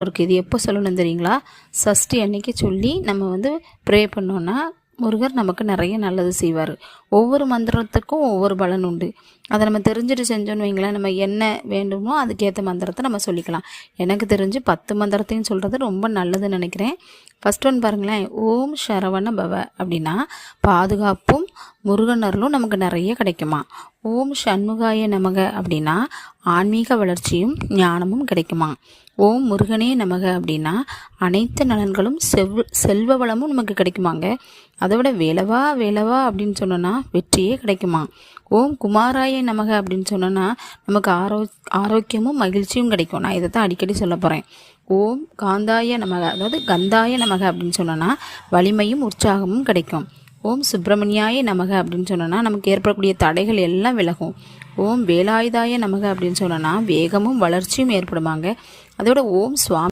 இருக்குது. இது எப்போ சொல்லணும் தெரியுங்களா? சஷ்டி அன்னைக்கு சொல்லி நம்ம வந்து ப்ரே பண்ணோன்னா முருகர் நமக்கு நிறைய நல்லது செய்வார். ஒவ்வொரு மந்திரத்துக்கும் ஒவ்வொரு பலன் உண்டு. அதை நம்ம தெரிஞ்சுட்டு செஞ்சோன்னு வைங்களேன், நம்ம என்ன வேண்டுமோ அதுக்கேற்ற மந்திரத்தை நம்ம சொல்லிக்கலாம். எனக்கு தெரிஞ்சு 10 மந்திரத்தையும் சொல்கிறது ரொம்ப நல்லதுன்னு நினைக்கிறேன். ஃபஸ்ட் ஒன் பாருங்களேன், ஓம் சரவண பவ அப்படின்னா பாதுகாப்பும் முருகனர்களும் நமக்கு நிறைய கிடைக்குமா. ஓம் சண்முகாய நமக அப்படின்னா ஆன்மீக வளர்ச்சியும் ஞானமும் கிடைக்குமா. ஓம் முருகனே நமக அப்படின்னா அனைத்து நலன்களும் செல்வ வளமும் நமக்கு கிடைக்குமாங்க. அதை விட வேலவா வேலவா அப்படின்னு சொன்னோன்னா வெற்றியே கிடைக்குமா. ஓம் குமாராய நமக அப்படின்னு சொன்னோன்னா நமக்கு ஆரோக்கியமும் மகிழ்ச்சியும் கிடைக்கும். நான் இதை தான் அடிக்கடி சொல்ல போகிறேன். ஓம் காந்தாய நமக, அதாவது கந்தாய நமக அப்படின்னு சொன்னோன்னா வலிமையும் உற்சாகமும் கிடைக்கும். ஓம் சுப்பிரமணியாய நமக அப்படின்னு சொன்னோன்னா நமக்கு ஏற்படக்கூடிய தடைகள் எல்லாம் விலகும். ஓம் வேலாயுதாய நமக அப்படின்னு சொன்னோன்னா வேகமும் வளர்ச்சியும் ஏற்படுமாங்க. அதோட ஓம் சுவாமி